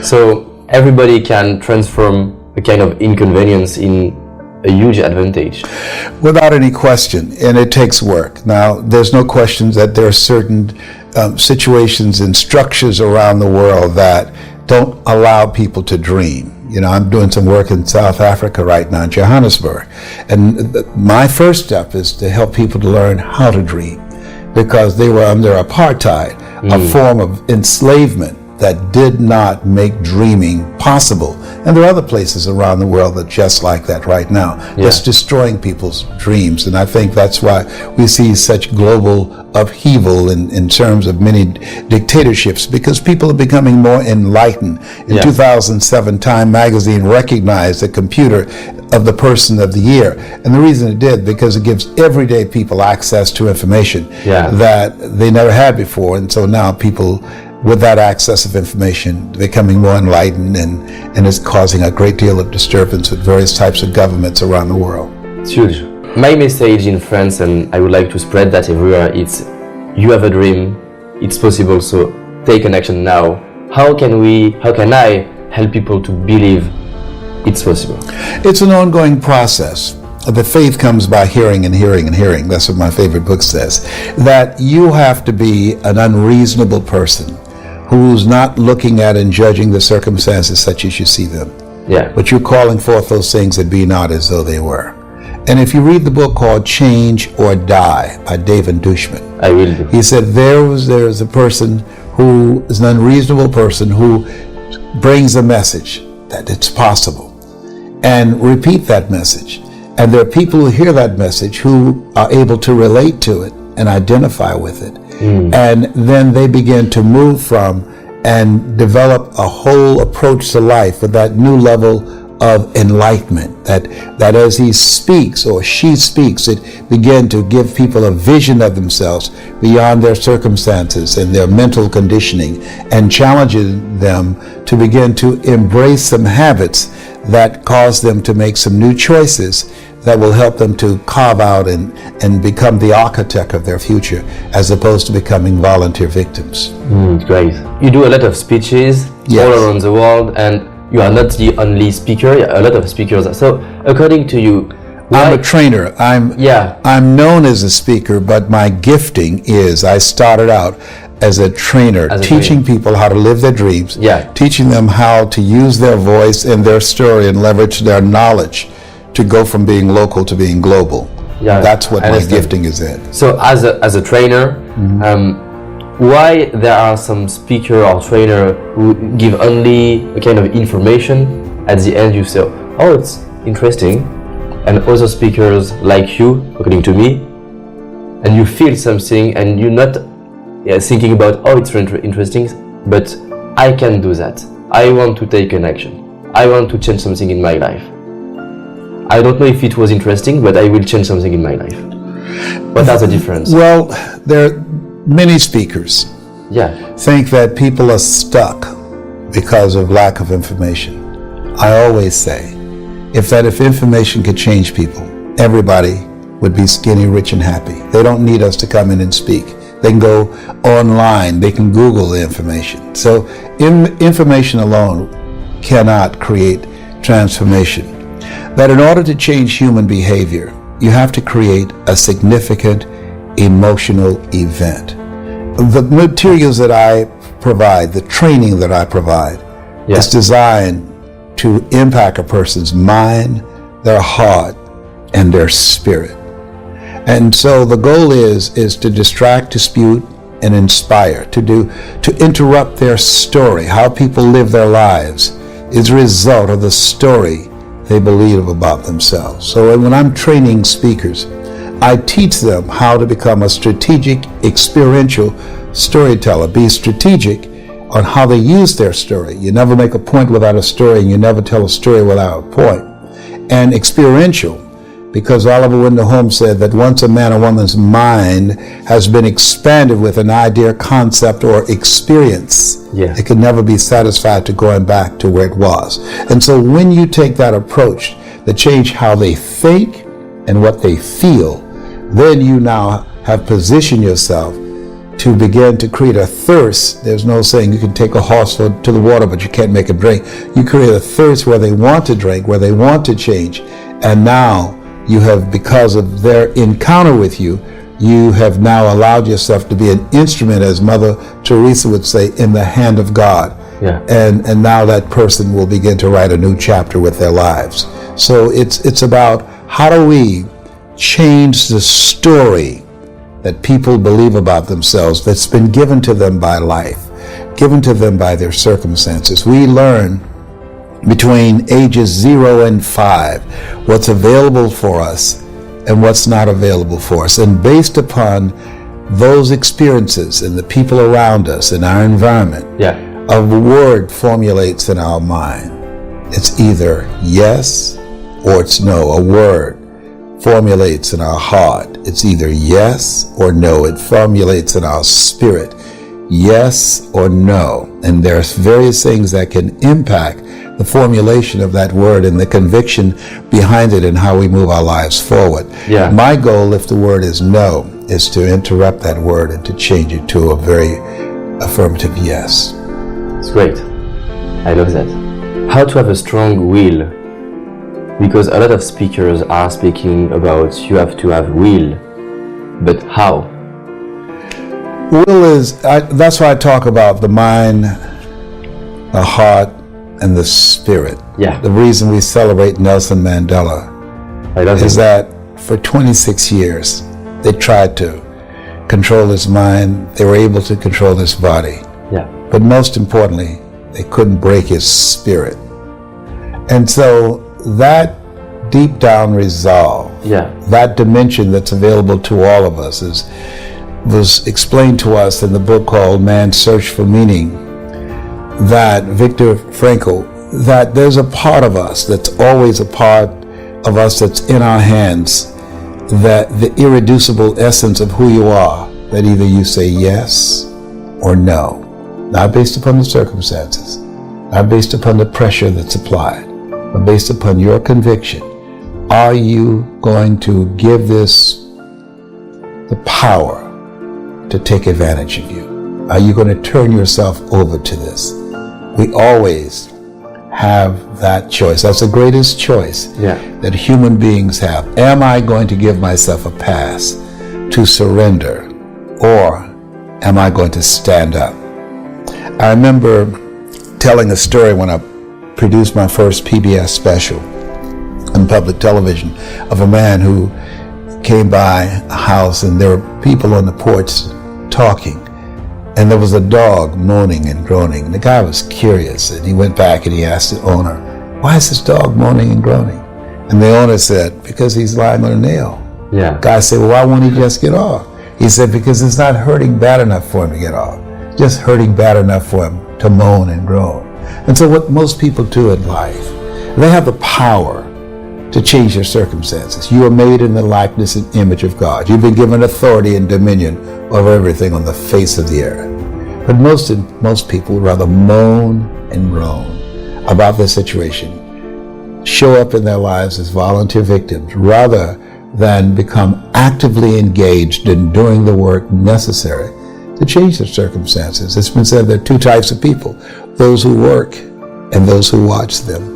So everybody can transform a kind of inconvenience in a huge advantage. Without any question, and it takes work. Now, there's no question that there are certain situations and structures around the world that don't allow people to dream. You know, I'm doing some work in South Africa right now, in Johannesburg, and my first step is to help people to learn how to dream, because they were under apartheid, a form of enslavement that did not make dreaming possible. And there are other places around the world that just like that right now, just destroying people's dreams. And I think that's why we see such global upheaval in terms of many dictatorships, because people are becoming more enlightened. In 2007, Time magazine recognized the computer of the person of the year. And the reason it did, because it gives everyday people access to information that they never had before. And so now people, with that access of information, becoming more enlightened, and is causing a great deal of disturbance with various types of governments around the world. It's huge. My message in France, and I would like to spread that everywhere, it's you have a dream, it's possible, so take an action now. How can I help people to believe it's possible? It's an ongoing process. The faith comes by hearing and hearing and hearing. That's what my favorite book says. That you have to be an unreasonable person who's not looking at and judging the circumstances such as you see them. But you're calling forth those things that be not as though they were. And if you read the book called Change or Die by David Dushman, I will do. He said there's a person who is an unreasonable person who brings a message that it's possible and repeat that message. And there are people who hear that message who are able to relate to it and identify with it. And then they begin to move from and develop a whole approach to life with that new level of enlightenment, that as he speaks or she speaks, it begin to give people a vision of themselves beyond their circumstances and their mental conditioning, and challenges them to begin to embrace some habits that cause them to make some new choices that will help them to carve out and become the architect of their future, as opposed to becoming volunteer victims. Great. You do a lot of speeches all around the world, and you are not the only speaker. A lot of speakers. So, according to you, I'm a trainer. I'm known as a speaker, but my gifting is I started out as a trainer, teaching people how to live their dreams, teaching them how to use their voice and their story and leverage their knowledge to go from being local to being global. That's what my gifting is in. So as a trainer, why there are some speaker or trainer who give only a kind of information, at the end you say, oh, it's interesting, and other speakers like you, according to me, and you feel something and you're not thinking about, oh, it's interesting, but I can do that. I want to take an action. I want to change something in my life. I don't know if it was interesting, but I will change something in my life. What are the differences? Well, there are many speakers think that people are stuck because of lack of information. I always say, if information could change people, everybody would be skinny, rich, and happy. They don't need us to come in and speak. They can go online, they can Google the information. So information alone cannot create transformation. That in order to change human behavior, you have to create a significant emotional event. The materials that I provide, the training that I provide, is designed to impact a person's mind, their heart, and their spirit. And so the goal is to distract, dispute, and inspire, to interrupt their story. How people live their lives is a result of the story they believe about themselves. So when I'm training speakers, I teach them how to become a strategic, experiential storyteller. Be strategic on how they use their story. You never make a point without a story, and you never tell a story without a point. And experiential, because Oliver Wendell Holmes said that once a man or woman's mind has been expanded with an idea, concept, or experience, it can never be satisfied to going back to where it was. And so when you take that approach, that change how they think and what they feel, then you now have positioned yourself to begin to create a thirst. There's no saying you can take a horse to the water, but you can't make it drink. You create a thirst where they want to drink, where they want to change. And now you have, because of their encounter with you, you have now allowed yourself to be an instrument, as Mother Teresa would say, in the hand of God. Yeah. And now that person will begin to write a new chapter with their lives. So it's about how do we change the story that people believe about themselves that's been given to them by life, given to them by their circumstances. We learn between ages 0 and 5 what's available for us and what's not available for us. And based upon those experiences and the people around us in our environment, a word formulates in our mind. It's either yes or it's no. A word formulates in our heart. It's either yes or no. It formulates in our spirit, yes or no. And there's various things that can impact the formulation of that word and the conviction behind it and how we move our lives forward. Yeah. My goal, if the word is no, is to interrupt that word and to change it to a very affirmative yes. It's great. I love that. How to have a strong will? Because a lot of speakers are speaking about you have to have will, but how? Will is, that's why I talk about the mind, the heart, and the spirit. Yeah. The reason we celebrate Nelson Mandela is that for 26 years, they tried to control his mind. They were able to control his body. Yeah. But most importantly, they couldn't break his spirit. And so that deep down resolve, that dimension that's available to all of us was explained to us in the book called Man's Search for Meaning, that Viktor Frankl, that there's a part of us that's always a part of us that's in our hands, that the irreducible essence of who you are, that either you say yes or no. Not based upon the circumstances, not based upon the pressure that's applied, but based upon your conviction. Are you going to give this the power to take advantage of you? Are you going to turn yourself over to this? We always have that choice. That's the greatest choice that human beings have. Am I going to give myself a pass to surrender, or am I going to stand up? I remember telling a story when I produced my first PBS special on public television of a man who came by a house and there were people on the porch talking, and there was a dog moaning and groaning. And the guy was curious, and he went back and he asked the owner, "Why is this dog moaning and groaning?" And the owner said, "Because he's lying on a nail." Yeah. Guy said, "Well, why won't he just get off?" He said, "Because it's not hurting bad enough for him to get off. Just hurting bad enough for him to moan and groan." And so what most people do in life, they have the power to change their circumstances. You are made in the likeness and image of God. You've been given authority and dominion over everything on the face of the earth. But most people would rather moan and groan about their situation, show up in their lives as volunteer victims, rather than become actively engaged in doing the work necessary to change their circumstances. It's been said there are two types of people: those who work and those who watch them.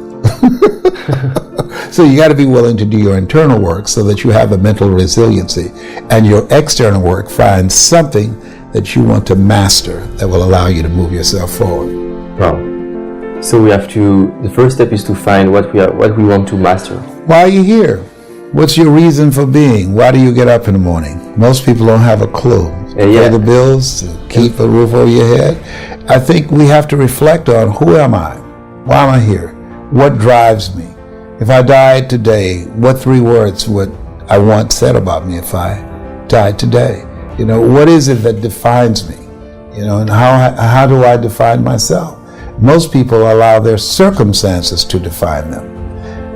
So you got to be willing to do your internal work so that you have a mental resiliency, and your external work finds something that you want to master that will allow you to move yourself forward. Wow. So we have to, the first step is to find what we want to master. Why are you here? What's your reason for being? Why do you get up in the morning? Most people don't have a clue. Pay the bills, keep a roof over your head. I think we have to reflect on, who am I? Why am I here? What drives me? If I died today, what 3 words would I want said about me if I died today? You know, what is it that defines me? You know, and how do I define myself? Most people allow their circumstances to define them,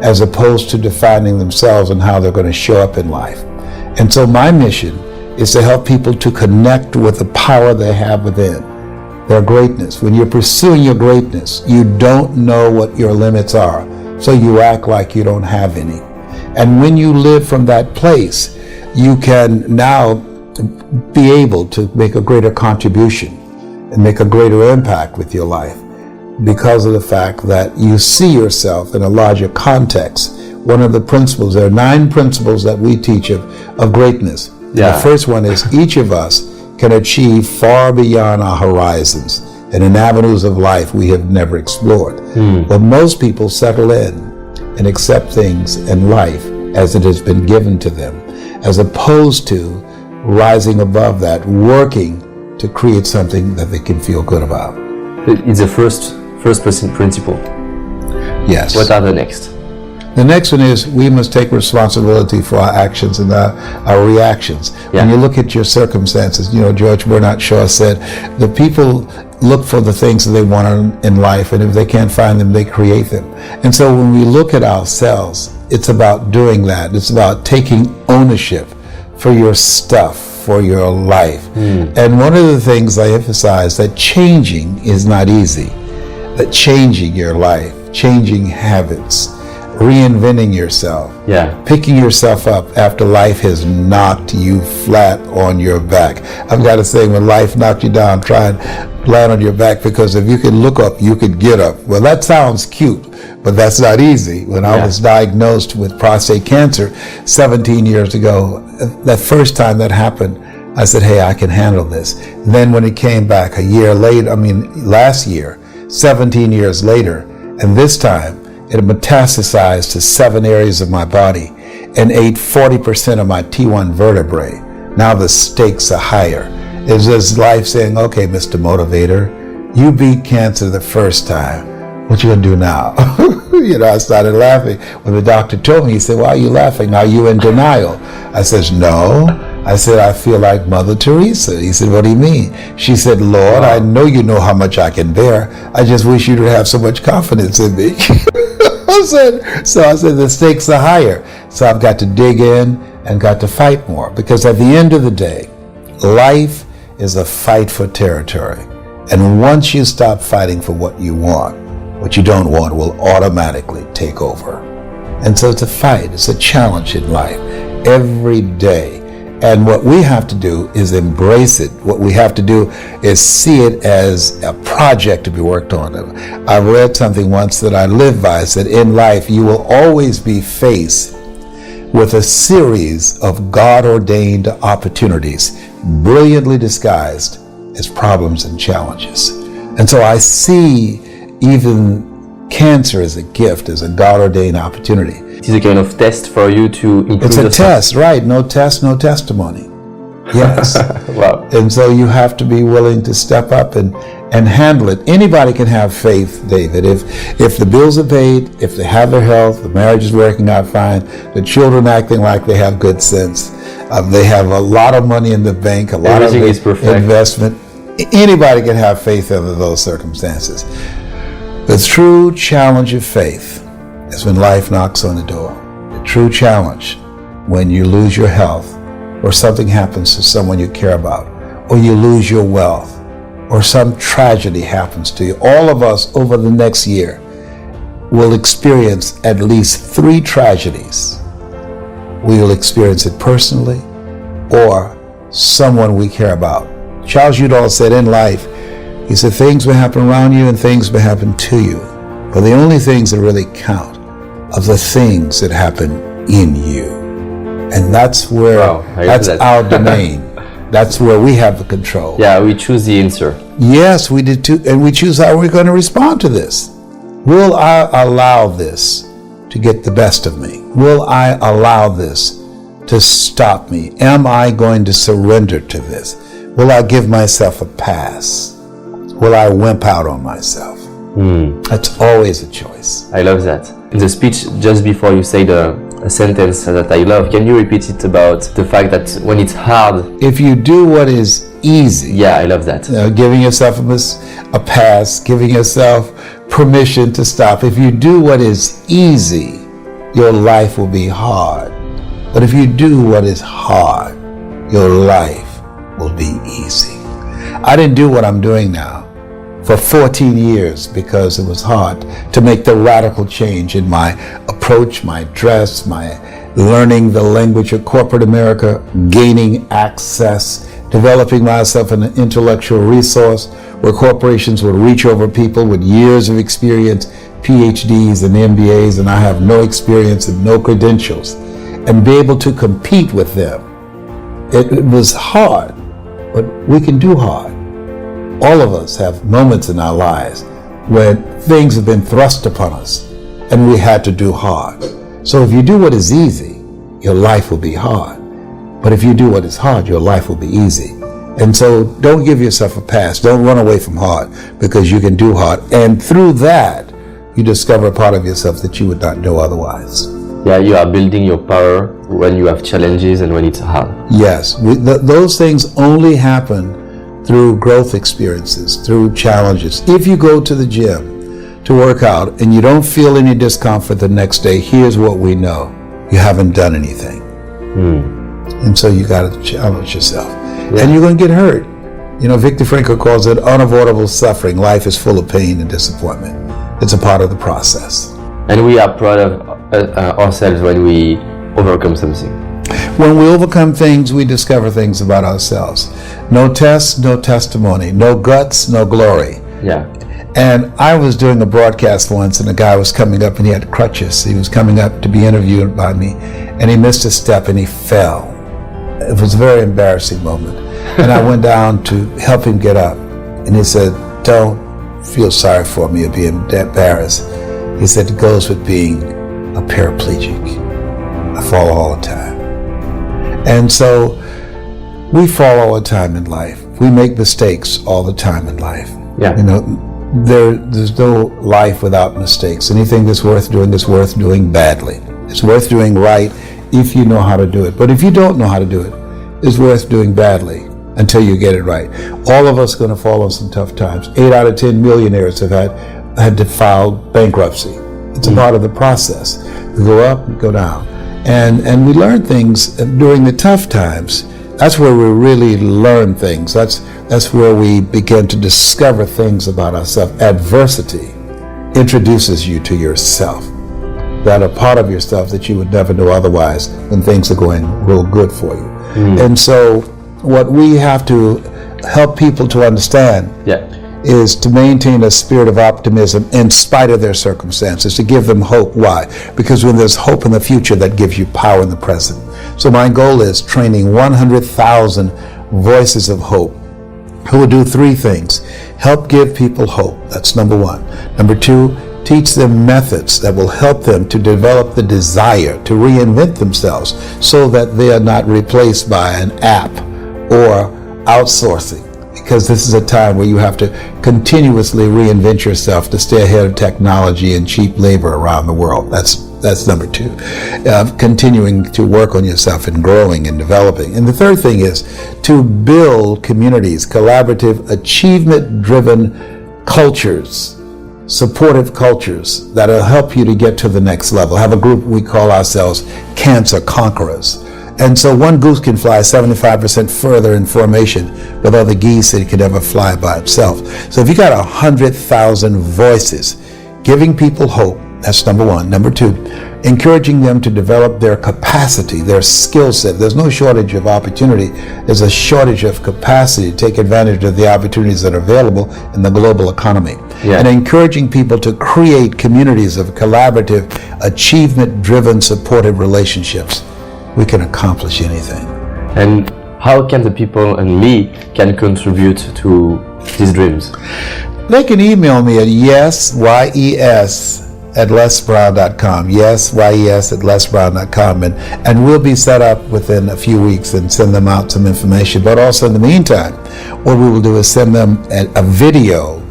as opposed to defining themselves and how they're going to show up in life. And so my mission is to help people to connect with the power they have within, their greatness. When you're pursuing your greatness, you don't know what your limits are, so you act like you don't have any. And when you live from that place, you can now be able to make a greater contribution and make a greater impact with your life because of the fact that you see yourself in a larger context. One of the principles, there are 9 principles that we teach of greatness. Yeah. The first one is each of us can achieve far beyond our horizons and in avenues of life we have never explored. But most people settle in and accept things in life as it has been given to them, as opposed to rising above that, working to create something that they can feel good about. It's the first person principle. Yes. What are the next? The next one is we must take responsibility for our actions and our reactions. Yeah. When you look at your circumstances, George Bernard Shaw said, the people look for the things that they want in life, and if they can't find them, they create them. And so when we look at ourselves, it's about doing that. It's about taking ownership for your stuff, for your life. And one of the things I emphasize, that changing is not easy. That changing your life, changing habits, reinventing yourself, picking yourself up after life has knocked you flat on your back. I've got to say, when life knocked you down, try and land on your back, because if you could look up, you could get up. Well, that sounds cute, but that's not easy. When I was diagnosed with prostate cancer 17 years ago, that first time that happened, I said, hey, I can handle this. Then when it came back a year later, last year, 17 years later, and this time, it metastasized to 7 areas of my body and ate 40% of my T1 vertebrae. Now the stakes are higher. It's just life saying, okay, Mr. Motivator, you beat cancer the first time. What you gonna do now? I started laughing. When the doctor told me, he said, why are you laughing? Are you in denial? I says, no. I said, I feel like Mother Teresa. He said, what do you mean? She said, Lord, I know you know how much I can bear. I just wish you to have so much confidence in me. I said, the stakes are higher. So I've got to dig in and got to fight more. Because at the end of the day, life is a fight for territory. And once you stop fighting for what you want, what you don't want will automatically take over. And so it's a fight, it's a challenge in life every day. And what we have to do is embrace it. What we have to do is see it as a project to be worked on. I read something once that I live by. It said, in life, you will always be faced with a series of God-ordained opportunities, brilliantly disguised as problems and challenges. And so I see even cancer as a gift, as a God-ordained opportunity. It is a kind of test for you to improve yourself. It's a test, right? No test, no testimony. Yes. Wow. And so you have to be willing to step up and handle it. Anybody can have faith, David. If the bills are paid, if they have their health, the marriage is working out fine, the children acting like they have good sense, they have a lot of money in the bank, a lot Everything of is perfect. Investment. Anybody can have faith under those circumstances. The true challenge of faith is when life knocks on the door. The true challenge when you lose your health, or something happens to someone you care about, or you lose your wealth, or some tragedy happens to you. All of us over the next year will experience at least 3 tragedies. We will experience it personally or someone we care about. Charles Udall said in life, he said, things will happen around you and things will happen to you. But the only things that really count are the things that happen in you. And that's where, that's our domain. That's where we have the control. Yeah, we choose the answer. Yes, we did too. And we choose how we're going to respond to this. Will I allow this to get the best of me? Will I allow this to stop me? Am I going to surrender to this? Will I give myself a pass? Will I wimp out on myself? That's always a choice. I love that. In the speech just before you said a sentence that I love, can you repeat it about the fact that when it's hard? If you do what is easy. Yeah, I love that. Giving yourself a pass, giving yourself permission to stop. If you do what is easy, your life will be hard. But if you do what is hard, your life will be easy. I didn't do what I'm doing now for 14 years because it was hard to make the radical change in my approach, my dress, my learning the language of corporate America, gaining access, developing myself an intellectual resource where corporations would reach over people with years of experience, PhDs and MBAs, and I have no experience and no credentials, and be able to compete with them. It was hard, but we can do hard. All of us have moments in our lives when things have been thrust upon us and we had to do hard. So if you do what is easy, your life will be hard. But if you do what is hard, your life will be easy. And so don't give yourself a pass. Don't run away from hard, because you can do hard. And through that, you discover a part of yourself that you would not know otherwise. Yeah, you are building your power when you have challenges and when it's hard. Yes, those things only happen through growth experiences, through challenges. If you go to the gym to work out and you don't feel any discomfort the next day, here's what we know. You haven't done anything. And so you got to challenge yourself. Yeah. And you're going to get hurt. You know, Viktor Frankl calls it unavoidable suffering. Life is full of pain and disappointment. It's a part of the process. And we are proud of ourselves when we overcome something. When we overcome things, we discover things about ourselves. No tests, no testimony. No guts, no glory. Yeah. And I was doing a broadcast once, and a guy was coming up, and he had crutches. He was coming up to be interviewed by me, and he missed a step, and he fell. It was a very embarrassing moment. And I went down to help him get up, and he said, "Don't feel sorry for me or be embarrassed." He said, "It goes with being a paraplegic. I fall all the time." And so we fall all the time in life. We make mistakes all the time in life. Yeah. You know, there's no life without mistakes. Anything that's worth doing is worth doing badly. It's worth doing right if you know how to do it. But if you don't know how to do it, it's worth doing badly until you get it right. All of us are going to fall on some tough times. 8 out of 10 millionaires have had to file bankruptcy. It's a part of the process. We go up, we go down. And we learn things during the tough times. That's where we really learn things. That's where we begin to discover things about ourselves. Adversity introduces you to yourself, that are part of yourself that you would never know otherwise when things are going real good for you. And so what we have to help people to understand is to maintain a spirit of optimism in spite of their circumstances, to give them hope. Why? Because when there's hope in the future, that gives you power in the present. So my goal is training 100,000 voices of hope who will do 3 things. Help give people hope. That's number 1. Number 2, teach them methods that will help them to develop the desire to reinvent themselves so that they are not replaced by an app or outsourcing. Because this is a time where you have to continuously reinvent yourself to stay ahead of technology and cheap labor around the world. That's number 2. Continuing to work on yourself and growing and developing. And the third thing is to build communities, collaborative, achievement-driven cultures, supportive cultures that will help you to get to the next level. Have a group we call ourselves Cancer Conquerors. And so one goose can fly 75% further in formation with other geese that it could ever fly by itself. So if you got 100,000 voices giving people hope, that's number 1. Number 2, encouraging them to develop their capacity, their skill set. There's no shortage of opportunity. There's a shortage of capacity to take advantage of the opportunities that are available in the global economy. Yeah. And encouraging people to create communities of collaborative, achievement-driven, supportive relationships. We can accomplish anything. And how can the people and me can contribute to these dreams? They can email me at yes@lesbrown.com. yes@lesbrown.com, and we'll be set up within a few weeks and send them out some information. But also in the meantime, what we will do is send them a video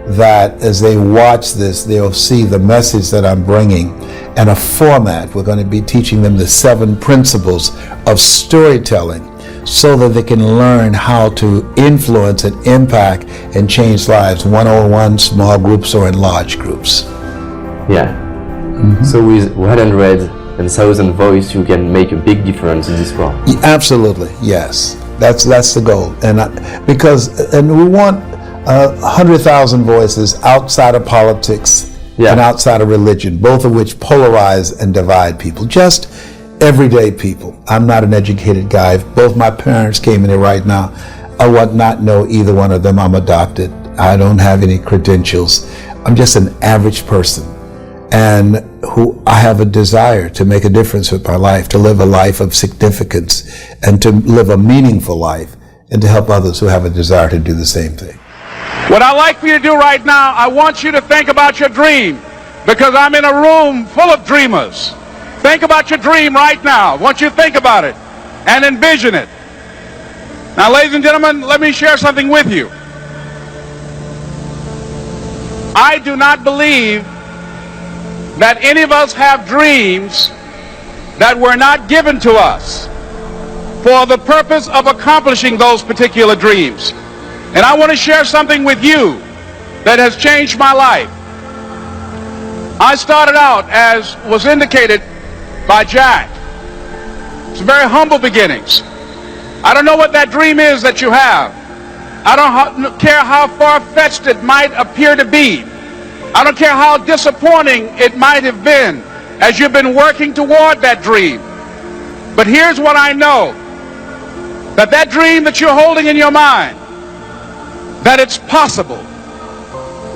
that as they watch this, they'll see the message that I'm bringing and a format. We're going to be teaching them the 7 principles of storytelling so that they can learn how to influence and impact and change lives, one-on-one, small groups, or in large groups. Yeah. So with 100,000 voices, you can make a big difference in this world. Absolutely, yes. That's the goal. And we want 100,000 voices outside of politics and outside of religion, both of which polarize and divide people. Just everyday people. I'm not an educated guy. If both my parents came in here right now, I would not know either one of them. I'm adopted. I don't have any credentials. I'm just an average person, and who I have a desire to make a difference with my life, to live a life of significance, and to live a meaningful life, and to help others who have a desire to do the same thing. What I'd like for you to do right now, I want you to think about your dream, because I'm in a room full of dreamers. Think about your dream right now. I want you to think about it and envision it. Now, ladies and gentlemen, let me share something with you. I do not believe that any of us have dreams that were not given to us for the purpose of accomplishing those particular dreams. And I want to share something with you that has changed my life. I started out, as was indicated by Jack, it's very humble beginnings. I don't know what that dream is that you have. I don't care how far-fetched it might appear to be. I don't care how disappointing it might have been as you've been working toward that dream. But here's what I know, that that dream that you're holding in your mind, that it's possible.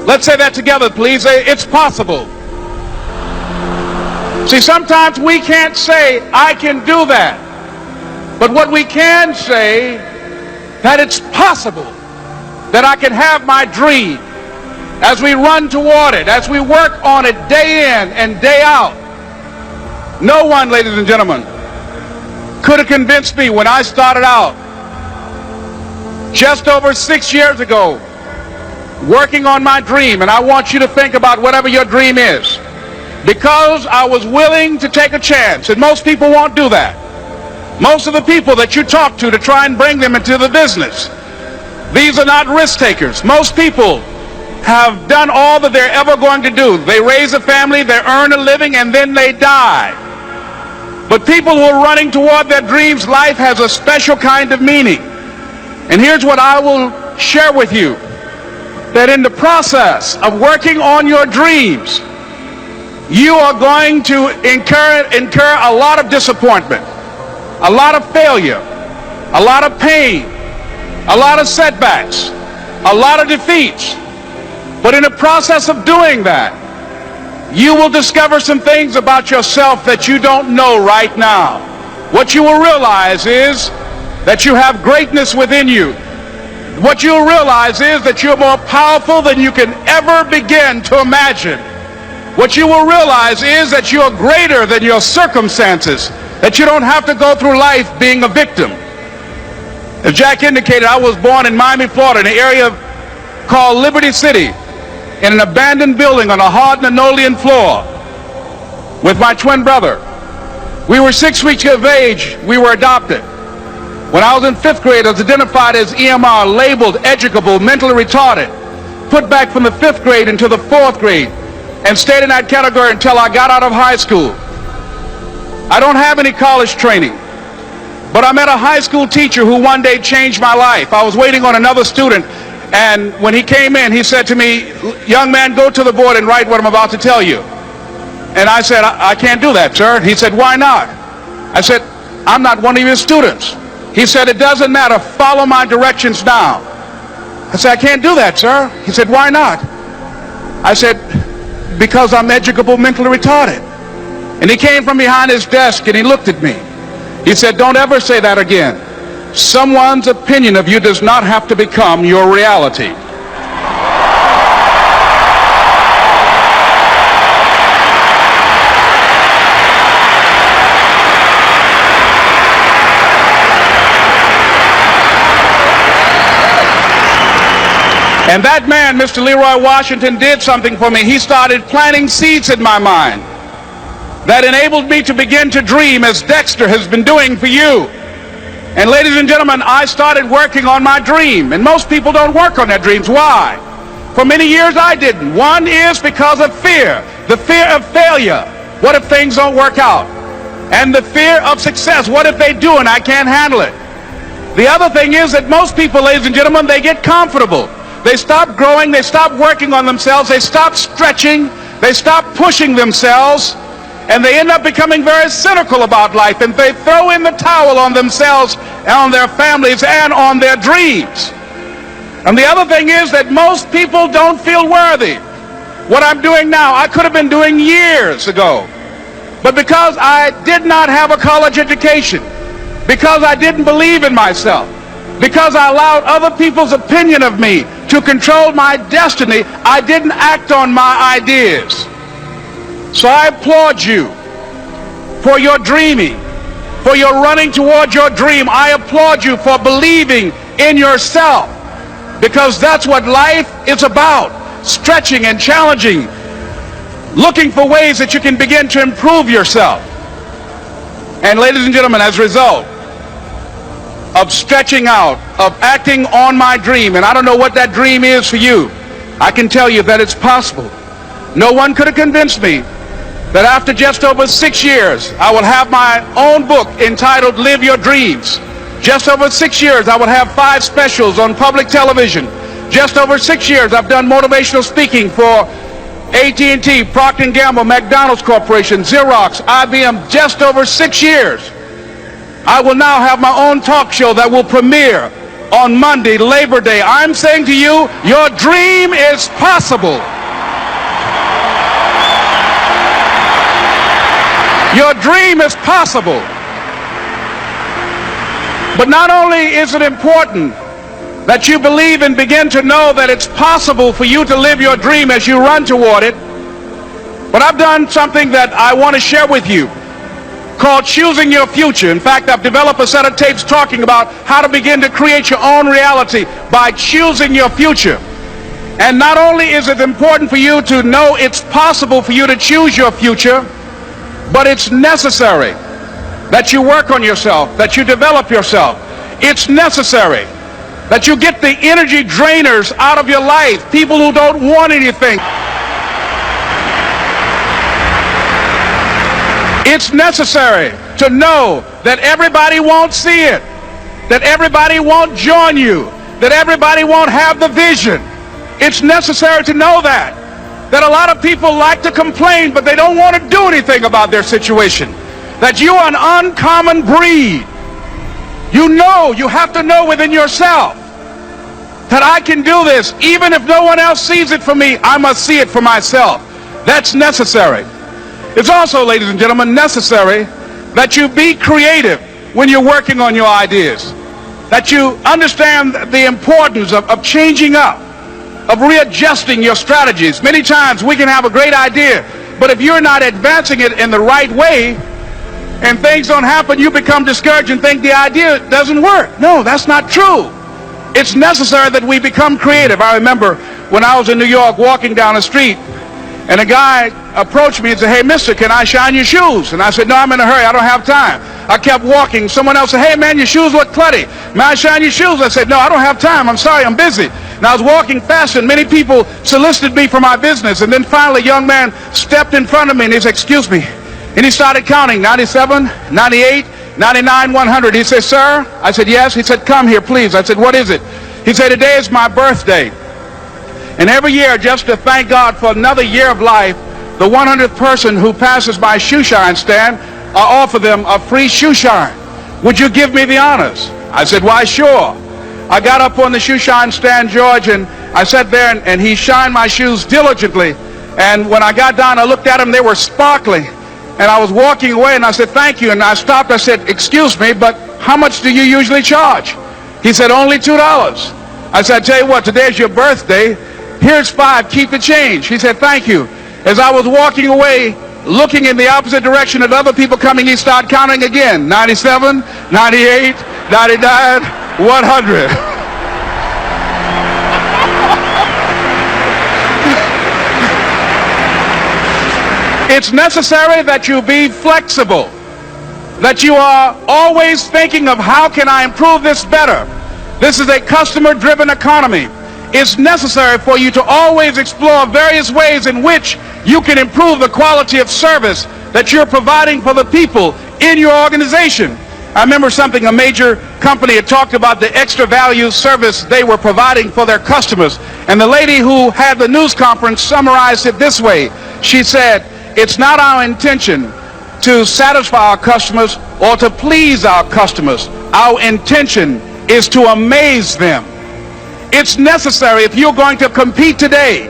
Let's say that together, please. It's possible. See, sometimes we can't say, I can do that. But what we can say, that it's possible that I can have my dream. As we run toward it, as we work on it day in and day out. No one, ladies and gentlemen, could have convinced me when I started out just over 6 years ago, working on my dream. And I want you to think about whatever your dream is, because I was willing to take a chance. And most people won't do that. Most of the people that you talk to try and bring them into the business, these are not risk takers. Most people have done all that they're ever going to do. They raise a family, they earn a living, and then they die. But people who are running toward their dreams, life has a special kind of meaning. And here's what I will share with you, that in the process of working on your dreams, you are going to incur a lot of disappointment, a lot of failure, a lot of pain, a lot of setbacks, a lot of defeats. But in the process of doing that, you will discover some things about yourself that you don't know right now. What you will realize is that you have greatness within you. What you'll realize is that you're more powerful than you can ever begin to imagine. What you will realize is that you're greater than your circumstances, that you don't have to go through life being a victim. As Jack indicated, I was born in Miami, Florida, in an area called Liberty City, in an abandoned building on a hard linoleum floor with my twin brother. We were 6 weeks of age. We were adopted. When I was in 5th grade, I was identified as EMR, labeled educable, mentally retarded, put back from the 5th grade into the 4th grade, and stayed in that category until I got out of high school. I don't have any college training, but I met a high school teacher who one day changed my life. I was waiting on another student, and when he came in, he said to me, young man, go to the board and write what I'm about to tell you. And I said, I can't do that, sir. He said, why not? I said, I'm not one of your students. He said, it doesn't matter. Follow my directions now. I said, I can't do that, sir. He said, why not? I said, because I'm educable, mentally retarded. And he came from behind his desk and he looked at me. He said, don't ever say that again. Someone's opinion of you does not have to become your reality. And that man, Mr. Leroy Washington, did something for me. He started planting seeds in my mind that enabled me to begin to dream, as Dexter has been doing for you. And ladies and gentlemen, I started working on my dream. And most people don't work on their dreams. Why? For many years I didn't. One is because of fear. The fear of failure. What if things don't work out? And the fear of success. What if they do and I can't handle it? The other thing is that most people, ladies and gentlemen, they get comfortable. They stop growing. They stop working on themselves. They stop stretching. They stop pushing themselves. And they end up becoming very cynical about life, and they throw in the towel on themselves, and on their families, and on their dreams. And the other thing is that most people don't feel worthy. What I'm doing now, I could have been doing years ago. But because I did not have a college education, because I didn't believe in myself, because I allowed other people's opinion of me to control my destiny, I didn't act on my ideas. So I applaud you for your dreaming, for your running toward your dream. I applaud you for believing in yourself, because that's what life is about, stretching and challenging, looking for ways that you can begin to improve yourself. And ladies and gentlemen, as a result of stretching out, of acting on my dream, and I don't know what that dream is for you, I can tell you that it's possible. No one could have convinced me that after just over 6 years, I will have my own book entitled Live Your Dreams. Just over 6 years, I will have 5 specials on public television. Just over 6 years, I've done motivational speaking for AT&T, Procter & Gamble, McDonald's Corporation, Xerox, IBM. Just over 6 years. I will now have my own talk show that will premiere on Monday, Labor Day. I'm saying to you, your dream is possible. Your dream is possible. But not only is it important that you believe and begin to know that it's possible for you to live your dream as you run toward it, but I've done something that I want to share with you called Choosing Your Future. In fact, I've developed a set of tapes talking about how to begin to create your own reality by choosing your future. And not only is it important for you to know it's possible for you to choose your future, but it's necessary that you work on yourself, that you develop yourself. It's necessary that you get the energy drainers out of your life, people who don't want anything. It's necessary to know that everybody won't see it, that everybody won't join you, that everybody won't have the vision. It's necessary to know that a lot of people like to complain, but they don't want to do anything about their situation. That you are an uncommon breed. You have to know within yourself that I can do this. Even if no one else sees it for me, I must see it for myself. That's necessary. It's also, ladies and gentlemen, necessary that you be creative when you're working on your ideas. That you understand the importance of changing up, of readjusting your strategies. Many times we can have a great idea, but if you're not advancing it in the right way and things don't happen, you become discouraged and think the idea doesn't work. No, that's not true. It's necessary that we become creative. I remember when I was in New York walking down the street, and a guy approached me and said, "Hey, mister, can I shine your shoes?" And I said, "No, I'm in a hurry. I don't have time." I kept walking. Someone else said, "Hey, man, your shoes look clutty. May I shine your shoes?" I said, "No, I don't have time. I'm sorry, I'm busy." And I was walking fast, and many people solicited me for my business. And then finally, a young man stepped in front of me, and he said, "Excuse me." And he started counting, 97, 98, 99, 100. He said, "Sir?" I said, "Yes." He said, "Come here, please." I said, "What is it?" He said, "Today is my birthday. And every year, just to thank God for another year of life, the 100th person who passes my shoe shine stand, I offer them a free shoe shine. Would you give me the honors?" I said, "Why, sure." I got up on the shoe shine stand, George, and I sat there, and he shined my shoes diligently. And when I got down, I looked at them, they were sparkling. And I was walking away, and I said, "Thank you." And I stopped, I said, "Excuse me, but how much do you usually charge?" He said, "Only $2. I said, "I tell you what, today's your birthday. Here's $5, keep the change." He said, "Thank you." As I was walking away, looking in the opposite direction at other people coming, he started counting again. 97, 98, 99, 100. It's necessary that you be flexible, that you are always thinking of how can I improve this better. This is a customer-driven economy. It's necessary for you to always explore various ways in which you can improve the quality of service that you're providing for the people in your organization. I remember something a major company had talked about, the extra value service they were providing for their customers. And the lady who had the news conference summarized it this way. She said, "It's not our intention to satisfy our customers or to please our customers. Our intention is to amaze them. It's necessary, if you're going to compete today,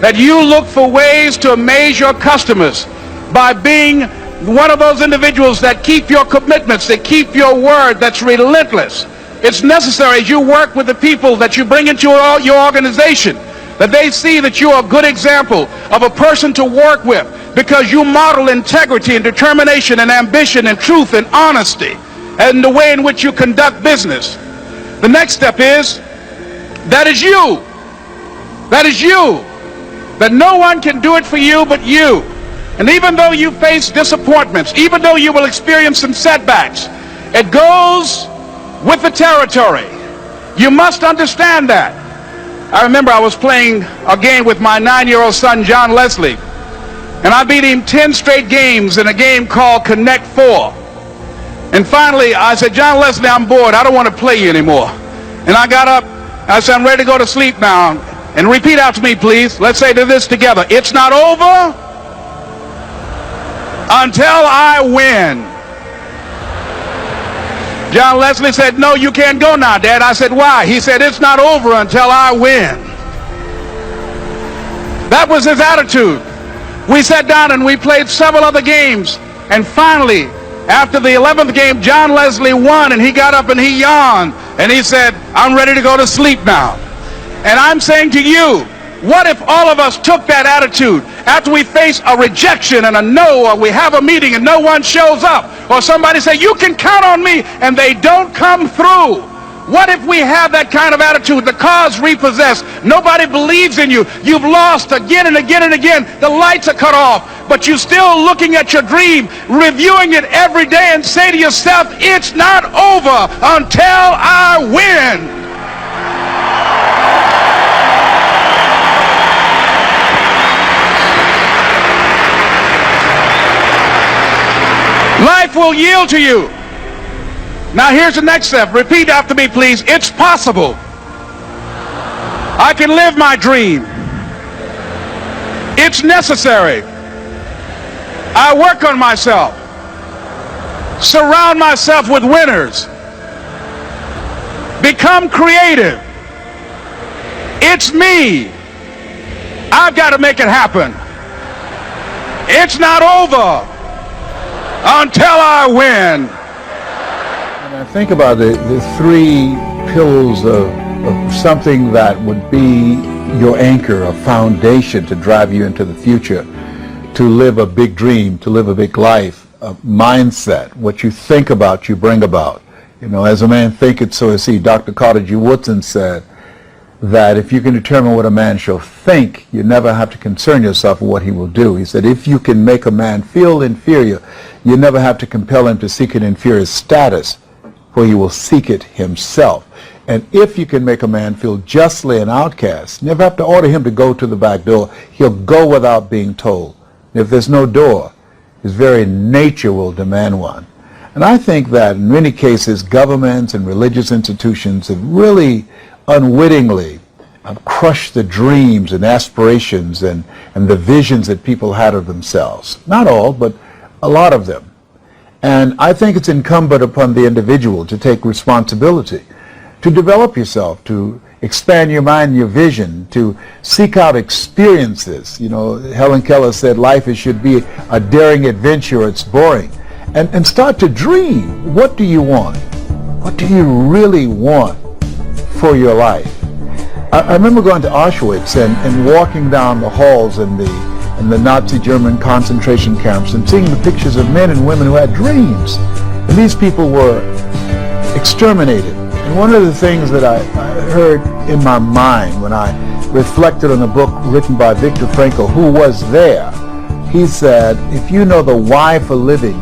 that you look for ways to amaze your customers by being one of those individuals that keep your commitments, that keep your word, that's relentless. It's necessary as you work with the people that you bring into your organization, that they see that you're a good example of a person to work with, because you model integrity and determination and ambition and truth and honesty and the way in which you conduct business. The next step is, that is you. That is you. That no one can do it for you but you. And even though you face disappointments, even though you will experience some setbacks, it goes with the territory. You must understand that. I remember I was playing a game with my 9-year-old son, John Leslie, and I beat him 10 straight games in a game called Connect 4. And finally, I said, John Leslie, I'm bored. I don't want to play you anymore. And I got up. I said, I'm ready to go to sleep now. And repeat out to me, please. Let's say this together. It's not over until I win. John Leslie said, no, you can't go now, Dad. I said, why? He said, it's not over until I win. That was his attitude. We sat down and we played several other games. And finally, after the 11th game, John Leslie won, and he got up and he yawned. And he said, I'm ready to go to sleep now. And I'm saying to you, what if all of us took that attitude after we face a rejection and a no, or we have a meeting and no one shows up, or somebody say, you can count on me, and they don't come through? What if we have that kind of attitude? The car's repossessed. Nobody believes in you. You've lost again and again and again. The lights are cut off, but you're still looking at your dream, reviewing it every day, and say to yourself, it's not over until I win. Life will yield to you. Now here's the next step. Repeat after me, please. It's possible. I can live my dream. It's necessary. I work on myself. Surround myself with winners. Become creative. It's me. I've got to make it happen. It's not over until I win. And I think about the 3 pillars of something that would be your anchor, a foundation to drive you into the future, to live a big dream, to live a big life, a mindset. What you think about, you bring about. You know, as a man thinketh, so is he. Dr. Carter G. Woodson said that if you can determine what a man shall think, you never have to concern yourself with what he will do. He said, if you can make a man feel inferior, you never have to compel him to seek an inferior status, for he will seek it himself. And if you can make a man feel justly an outcast, you never have to order him to go to the back door. He'll go without being told. If there's no door, his very nature will demand one. And I think that in many cases, governments and religious institutions have really unwittingly crushed the dreams and aspirations and the visions that people had of themselves. Not all, but a lot of them. And I think it's incumbent upon the individual to take responsibility, to develop yourself, to expand your mind and your vision, to seek out experiences. You know, Helen Keller said life should be a daring adventure, it's boring. And start to dream. What do you want? What do you really want for your life? I remember going to Auschwitz and walking down the halls in the Nazi German concentration camps and seeing the pictures of men and women who had dreams. And these people were exterminated. And one of the things that I heard in my mind when I reflected on a book written by Viktor Frankl, who was there, he said, if you know the why for living,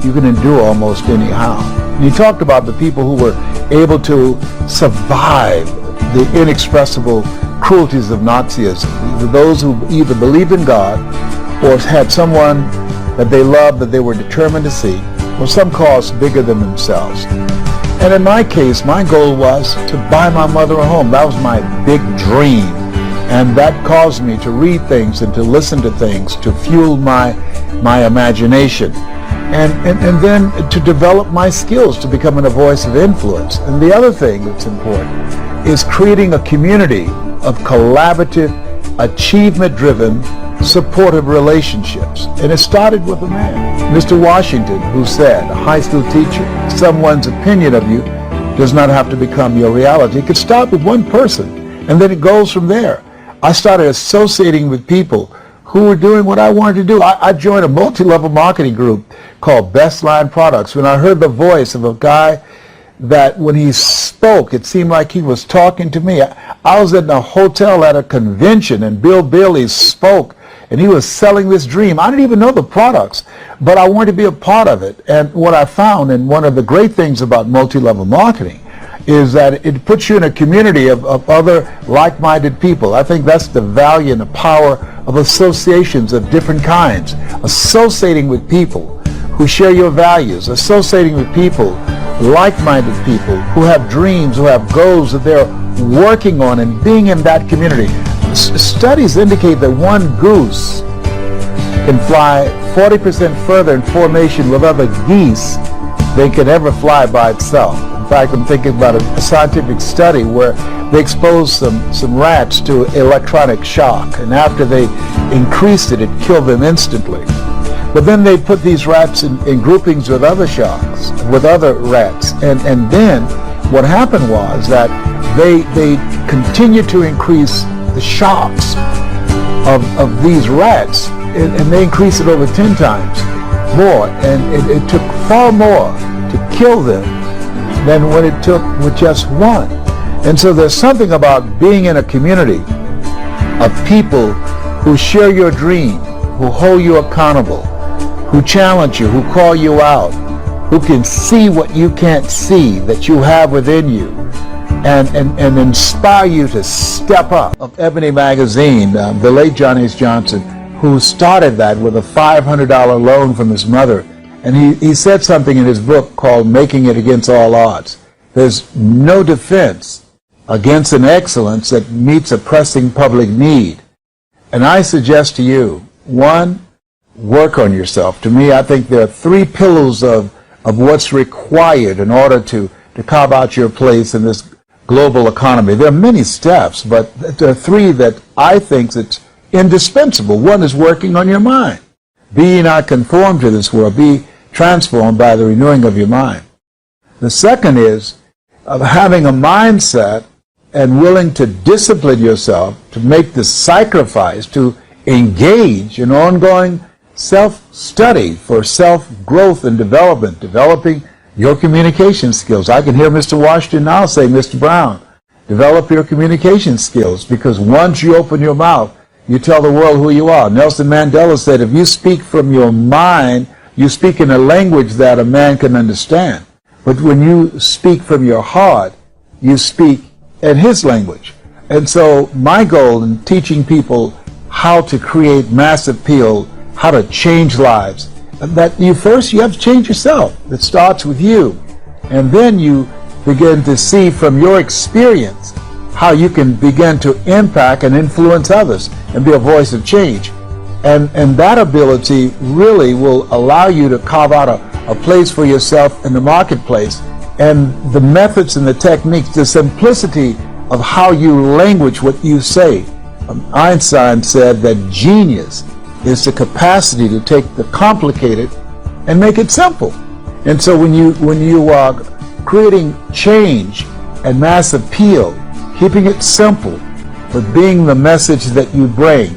you can endure almost anyhow. And he talked about the people who were able to survive the inexpressible cruelties of Nazism, those who either believed in God or had someone that they loved that they were determined to see, or some cause bigger than themselves. And in my case, my goal was to buy my mother a home. That was my big dream. And that caused me to read things and to listen to things, to fuel my imagination. and then to develop my skills to becoming a voice of influence. And the other thing that's important is creating a community of collaborative, achievement-driven, supportive relationships. And it started with a man, Mr. Washington, who said, a high school teacher, someone's opinion of you does not have to become your reality. It could start with one person, and then it goes from there. I started associating with people who were doing what I wanted to do. I joined a multi-level marketing group called Best Line Products. When I heard the voice of a guy that when he spoke, it seemed like he was talking to me. I was in a hotel at a convention, and Bill Bailey spoke, and he was selling this dream. I didn't even know the products, but I wanted to be a part of it. And what I found, and one of the great things about multi-level marketing, is that it puts you in a community of other like-minded people. I think that's the value and the power of associations of different kinds. Associating with people who share your values, associating with people, like-minded people who have dreams, who have goals that they're working on, and being in that community. Studies indicate that one goose can fly 40% further in formation with other geese than can ever fly by itself. In fact, I'm thinking about a scientific study where they exposed some rats to electronic shock, and after they increased it, it killed them instantly. But then they put these rats in groupings with other sharks, with other rats, and then what happened was that they continued to increase the shocks of these rats, and they increased it over 10 times more, and it took far more to kill them than what it took with just one. And so there's something about being in a community of people who share your dream, who hold you accountable, who challenge you, who call you out, who can see what you can't see that you have within you, and inspire you to step up. Of Ebony Magazine, the late John H. Johnson, who started that with a $500 loan from his mother. And he said something in his book called Making It Against All Odds. There's no defense against an excellence that meets a pressing public need. And I suggest to you, one, work on yourself. To me, I think there are 3 pillars of what's required in order to carve out your place in this global economy. There are many steps, but there are 3 that I think that's indispensable. One is working on your mind. Be ye not conformed to this world. Be transformed by the renewing of your mind. The second is of having a mindset and willing to discipline yourself to make the sacrifice to engage in ongoing self-study for self-growth and development, developing your communication skills. I can hear Mr. Washington now say, Mr. Brown, develop your communication skills, because once you open your mouth, you tell the world who you are. Nelson Mandela said, if you speak from your mind, you speak in a language that a man can understand. But when you speak from your heart, you speak in his language. And so my goal in teaching people how to create mass appeal, how to change lives, that you have to change yourself. It starts with you. And then you begin to see from your experience how you can begin to impact and influence others and be a voice of change. And that ability really will allow you to carve out a place for yourself in the marketplace. And the methods and the techniques, the simplicity of how you language what you say. Einstein said that genius is the capacity to take the complicated and make it simple. And so when you are creating change and mass appeal, keeping it simple, but being the message that you bring,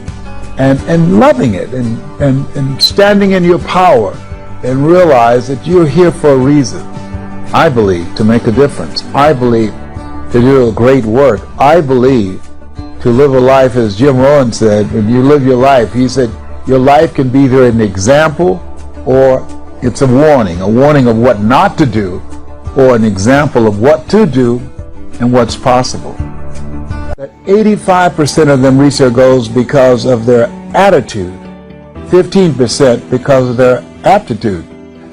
and loving it, and standing in your power, and realize that you're here for a reason. I believe to make a difference. I believe to do a great work. I believe to live a life, as Jim Rohn said, when you live your life, he said, your life can be either an example or it's a warning of what not to do, or an example of what to do and what's possible. That 85% of them reach their goals because of their attitude, 15% because of their aptitude.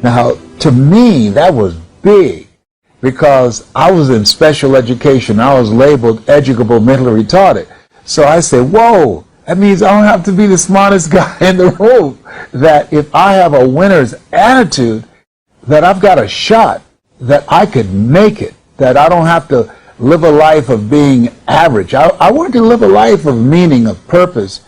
Now, to me, that was big, because I was in special education. I was labeled educable mentally retarded. So I say, whoa, That means I don't have to be the smartest guy in the room. That if I have a winner's attitude, that I've got a shot, that I could make it, that I don't have to live a life of being average. I wanted to live a life of meaning, of purpose.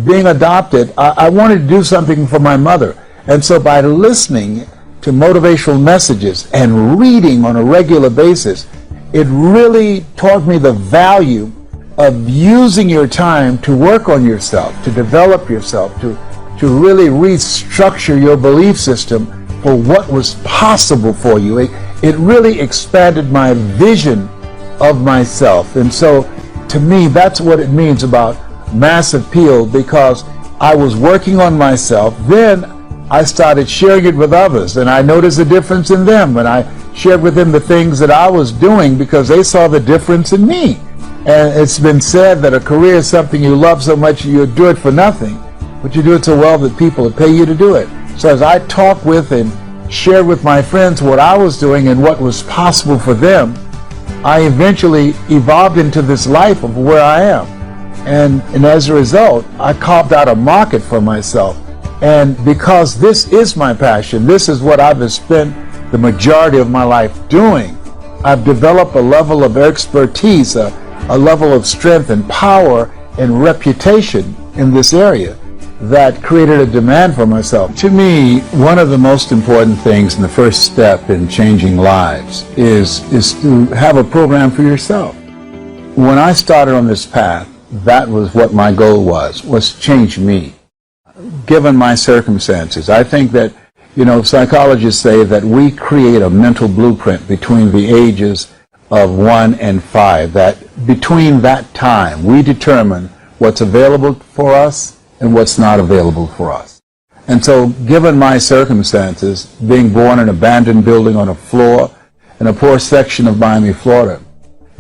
Being adopted, I wanted to do something for my mother. And so by listening to motivational messages and reading on a regular basis, it really taught me the value of using your time to work on yourself, to develop yourself, to really restructure your belief system for what was possible for you. It really expanded my vision of myself. And so to me, that's what it means about Mass Appeal, because I was working on myself. Then I started sharing it with others, and I noticed a difference in them. And I shared with them the things that I was doing because they saw the difference in me. And it's been said that a career is something you love so much you do it for nothing, but you do it so well that people will pay you to do it. So as I talked with and shared with my friends what I was doing and what was possible for them, I eventually evolved into this life of where I am. And as a result, I carved out a market for myself. And because this is my passion, this is what I've spent the majority of my life doing, I've developed a level of expertise, a level of strength and power and reputation in this area that created a demand for myself. To me, one of the most important things and the first step in changing lives is to have a program for yourself. When I started on this path, that was what my goal was to change me. Given my circumstances, I think that, psychologists say that we create a mental blueprint between the ages of 1 and 5, that between that time we determine what's available for us and what's not available for us. And so, given my circumstances, being born in an abandoned building on a floor in a poor section of Miami, Florida,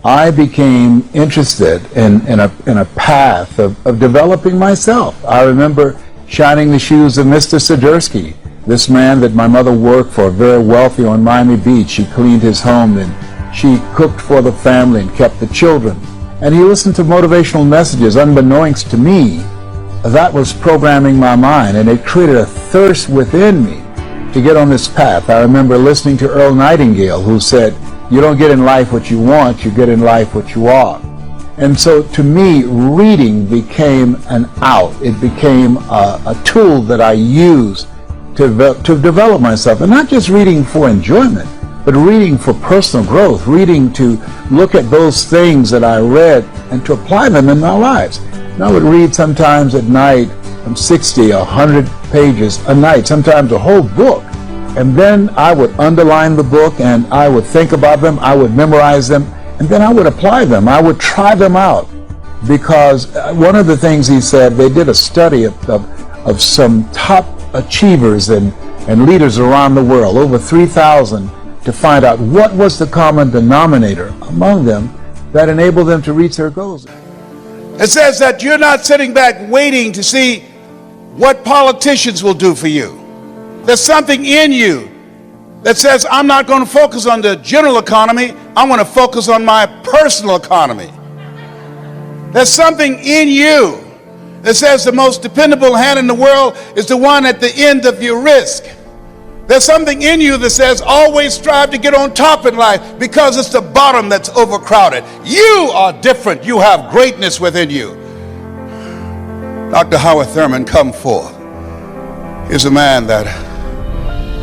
I became interested in a path of developing myself. I remember shining the shoes of Mr. Sidursky, this man that my mother worked for, very wealthy on Miami Beach. She cleaned his home and she cooked for the family and kept the children. And he listened to motivational messages unbeknownst to me. That was programming my mind, and it created a thirst within me to get on this path. I remember listening to Earl Nightingale, who said, "You don't get in life what you want, you get in life what you are." And so to me, reading became an out. It became a tool that I used to develop myself. And not just reading for enjoyment, but reading for personal growth, reading to look at those things that I read and to apply them in my lives. And I would read sometimes at night from 60, 100 pages a night, sometimes a whole book. And then I would underline the book and I would think about them, I would memorize them, and then I would apply them. I would try them out. Because one of the things he said, they did a study of some top achievers and leaders around the world, over 3,000, to find out what was the common denominator among them that enabled them to reach their goals. It says that you're not sitting back waiting to see what politicians will do for you. There's something in you that says, I'm not going to focus on the general economy, I'm going to focus on my personal economy. There's something in you that says the most dependable hand in the world is the one at the end of your risk. There's something in you that says always strive to get on top in life because it's the bottom that's overcrowded. You are different. You have greatness within you. Dr. Howard Thurman, come forth. Here's a man that,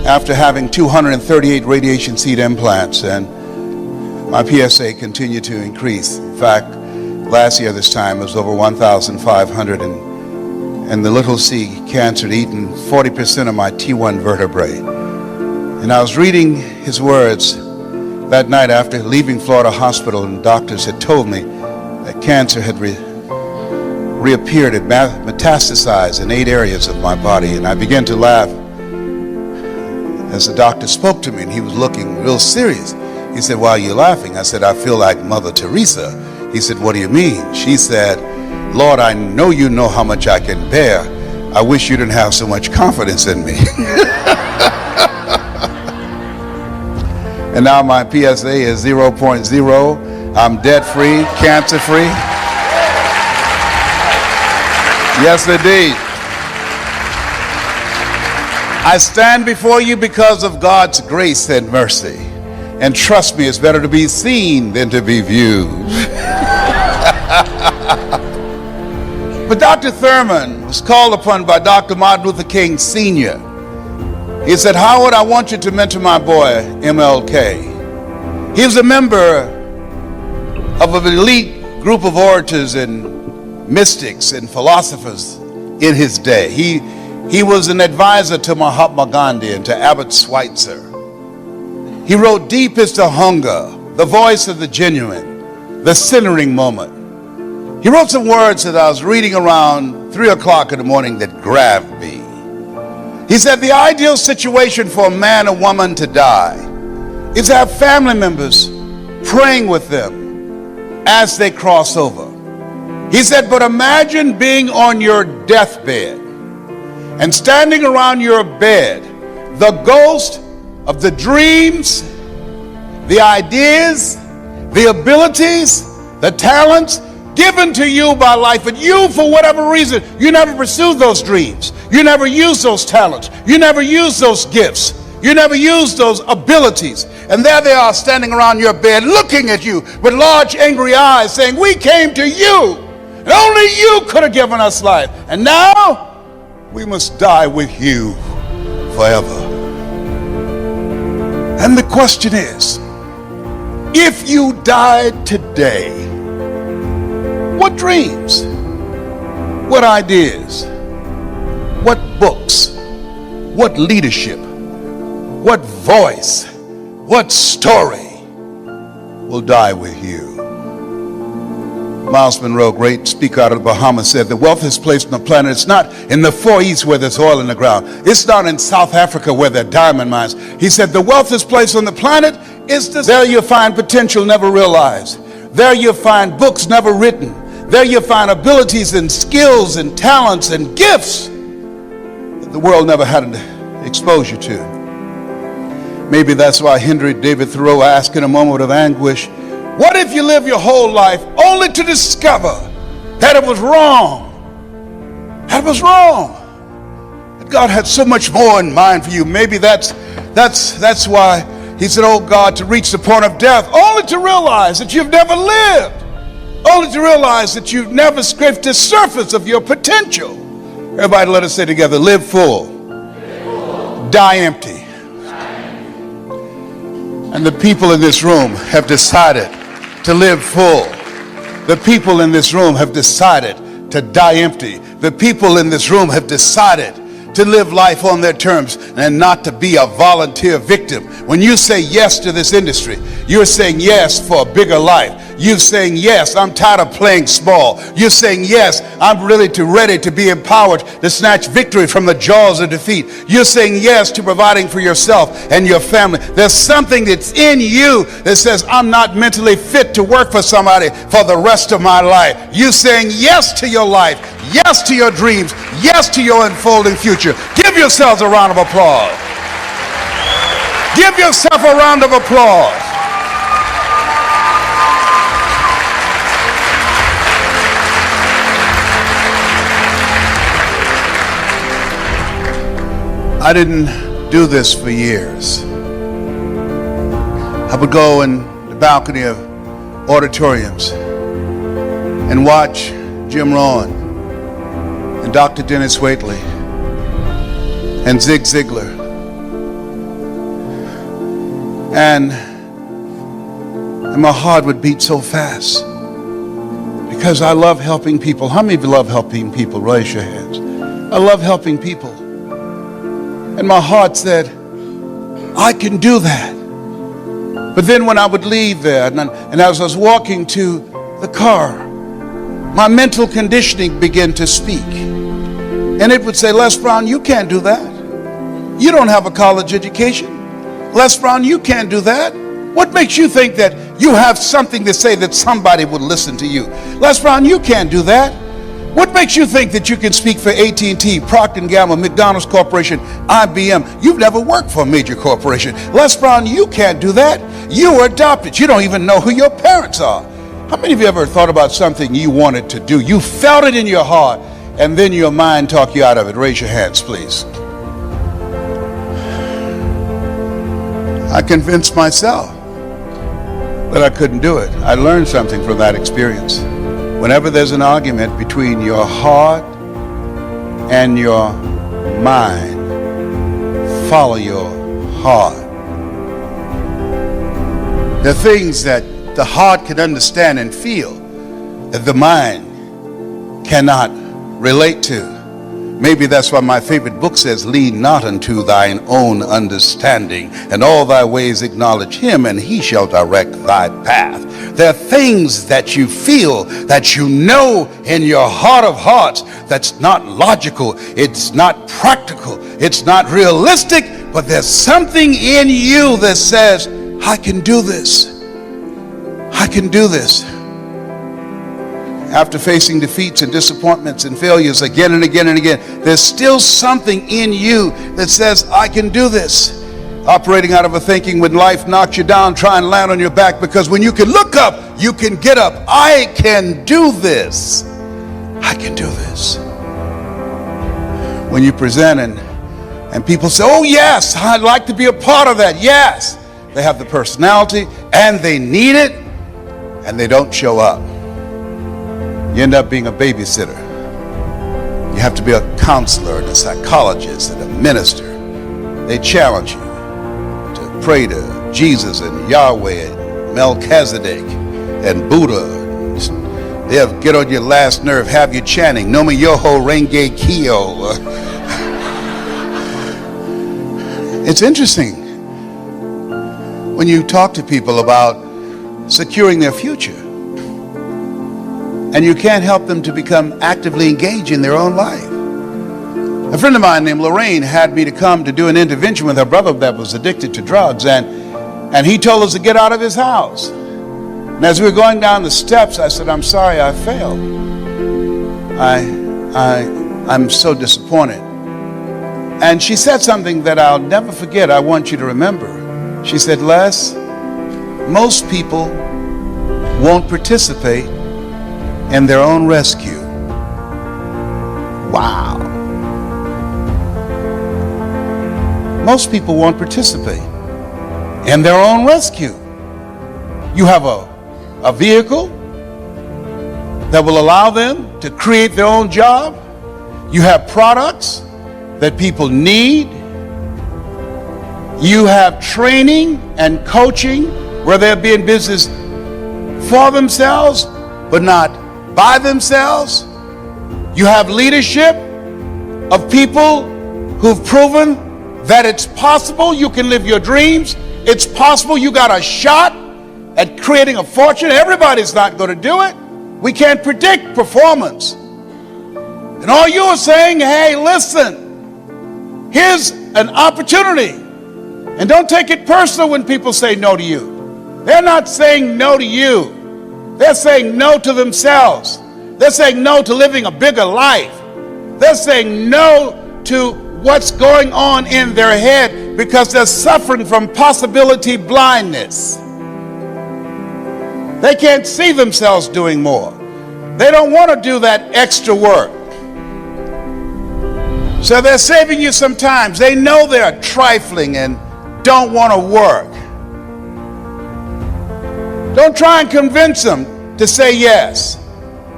after having 238 radiation seed implants, and my PSA continued to increase. In fact, last year this time it was over 1,500, and the little C cancer had eaten 40% of my T1 vertebrae. And I was reading his words that night after leaving Florida Hospital, and doctors had told me that cancer had reappeared, had metastasized in 8 areas of my body. And I began to laugh as the doctor spoke to me, and he was looking real serious. He said, "Why are you laughing?" I said, "I feel like Mother Teresa." He said, "What do you mean?" She said, "Lord, I know you know how much I can bear. I wish you didn't have so much confidence in me." And now my PSA is 0.0. I'm debt-free, cancer-free. Yes, indeed. I stand before you because of God's grace and mercy. And trust me, it's better to be seen than to be viewed. But Dr. Thurman was called upon by Dr. Martin Luther King Sr. He said, Howard, I want you to mentor my boy, MLK. He was a member of an elite group of orators and mystics and philosophers in his day. He was an advisor to Mahatma Gandhi and to Albert Schweitzer. He wrote, Deep is the hunger, the voice of the genuine, the centering moment. He wrote some words that I was reading around 3 o'clock in the morning that grabbed me. He said, the ideal situation for a man or woman to die is to have family members praying with them as they cross over. He said, but imagine being on your deathbed and standing around your bed, the ghost of the dreams, the ideas, the abilities, the talents given to you by life, and you, for whatever reason, you never pursued those dreams. You never used those talents. You never used those gifts. You never used those abilities. And there they are standing around your bed looking at you with large angry eyes saying, we came to you, and only you could have given us life. And now, we must die with you forever. And the question is, if you died today, what dreams, what ideas, what books, what leadership, what voice, what story will die with you? Miles Monroe, great speaker out of the Bahamas, said the wealthiest place on the planet, it's not in the Far East where there's oil in the ground. It's not in South Africa where there are diamond mines. He said the wealthiest place on the planet is there you'll find potential never realized. There you'll find books never written. There you'll find abilities and skills and talents and gifts that the world never had exposure to. Maybe that's why Henry David Thoreau asked in a moment of anguish, what if you live your whole life only to discover that it was wrong? That it was wrong. That God had so much more in mind for you. Maybe that's why he said, oh God, to reach the point of death, only to realize that you've never lived. Only to realize that you've never scraped the surface of your potential. Everybody let us say together, live full, die empty. And the people in this room have decided to live full. The people in this room have decided to die empty. The people in this room have decided to live life on their terms and not to be a volunteer victim. When you say yes to this industry, you're saying yes for a bigger life. You're saying yes, I'm tired of playing small. You're saying yes, I'm ready to be empowered to snatch victory from the jaws of defeat. You're saying yes to providing for yourself and your family. There's something that's in you that says, I'm not mentally fit to work for somebody for the rest of my life. You're saying yes to your life, yes to your dreams, yes to your unfolding future. Give yourselves a round of applause. Give yourself a round of applause. I didn't do this for years. I would go in the balcony of auditoriums and watch Jim Rohn and Dr. Dennis Waitley and Zig Ziglar. And my heart would beat so fast because I love helping people. How many of you love helping people? Raise your hands. I love helping people. And my heart said, I can do that. But then when I would leave there, and as I was walking to the car, my mental conditioning began to speak. And it would say, Les Brown, you can't do that. You don't have a college education. Les Brown, you can't do that. What makes you think that you have something to say that somebody would listen to you? Les Brown, you can't do that. What makes you think that you can speak for AT&T, Procter & Gamble, McDonald's Corporation, IBM? You've never worked for a major corporation. Les Brown, you can't do that. You were adopted. You don't even know who your parents are. How many of you ever thought about something you wanted to do? You felt it in your heart. and then your mind talk you out of it? Raise your hands, please. I convinced myself that I couldn't do it. I learned something from that experience. Whenever there's an argument between your heart and your mind, follow your heart. The things that the heart can understand and feel that the mind cannot relate to. Maybe that's why my favorite book says, lean not unto thine own understanding, and all thy ways acknowledge him, and he shall direct thy path. There are things that you feel, that you know in your heart of hearts, that's not logical, it's not practical, it's not realistic, but there's something in you that says, I can do this. I can do this. After facing defeats and disappointments and failures again and again and again, there's still something in you that says, I can do this. Operating out of a thinking when life knocks you down, try and land on your back, because when you can look up, you can get up. I can do this. I can do this. When you present and people say, oh yes, I'd like to be a part of that. Yes, they have the personality and they need it, and they don't show up. You end up being a babysitter. You have to be a counselor and a psychologist and a minister. They challenge you to pray to Jesus and Yahweh and Melchizedek and Buddha. They'll get on your last nerve, have you chanting, Nomi Yoho Renge Kyo. It's interesting when you talk to people about securing their future, and you can't help them to become actively engaged in their own life. A friend of mine named Lorraine had me to come to do an intervention with her brother that was addicted to drugs, and he told us to get out of his house. And as we were going down the steps, I said, I'm sorry I failed. I'm so disappointed. And she said something that I'll never forget. I want you to remember. She said, Les, most people won't participate in their own rescue. Wow. Most people won't participate in their own rescue. You have a vehicle that will allow them to create their own job. You have products that people need. You have training and coaching where they'll be in business for themselves, but not by themselves. You have leadership of people who've proven that it's possible you can live your dreams. It's possible you got a shot at creating a fortune. Everybody's not going to do it. We can't predict performance. And all you are saying, hey, listen, here's an opportunity. And don't take it personal when people say no to you. They're not saying no to you. They're saying no to themselves. They're saying no to living a bigger life. They're saying no to what's going on in their head because they're suffering from possibility blindness. They can't see themselves doing more. They don't want to do that extra work. So they're saving you some time. They know they're trifling and don't want to work. Don't try and convince them to say yes.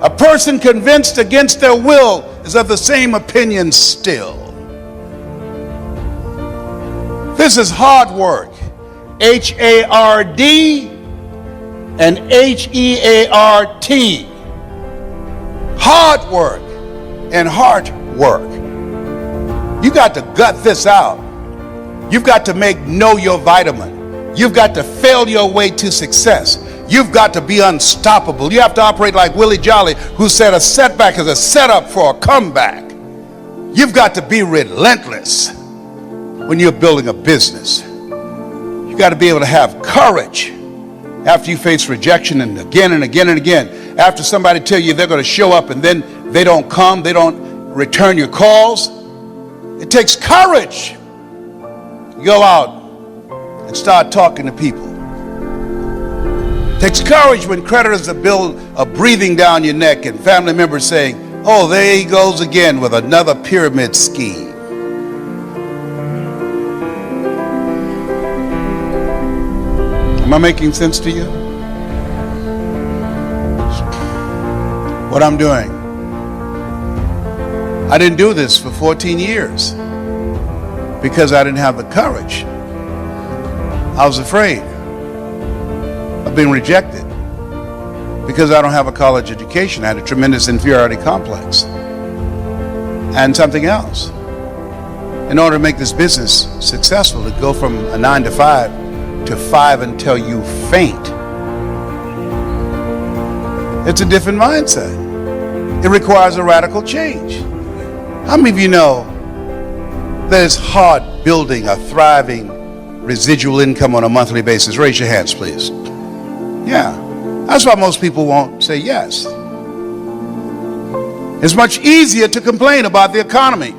A person convinced against their will is of the same opinion still. This is hard work. H-A-R-D and H-E-A-R-T. Hard work and heart work. You got to gut this out. You've got to know your vitamin. You've got to fail your way to success. You've got to be unstoppable. You have to operate like Willie Jolly, who said a setback is a setup for a comeback. You've got to be relentless when you're building a business. You've got to be able to have courage after you face rejection and again and again and again. After somebody tell you they're going to show up and then they don't come, they don't return your calls. It takes courage to go out and start talking to people. It takes courage when creditors are breathing down your neck and family members saying, Oh, there he goes again with another pyramid scheme. Am I making sense to you? What I'm doing. I didn't do this for 14 years because I didn't have the courage. I was afraid of being rejected because I don't have a college education. I had a tremendous inferiority complex. And something else. In order to make this business successful, to go from a 9 to 5 to 5 until you faint, it's a different mindset. It requires a radical change. How many of you know that it's hard building a thriving residual income on a monthly basis? Raise your hands, please. Yeah, that's why most people won't say yes. It's much easier to complain about the economy.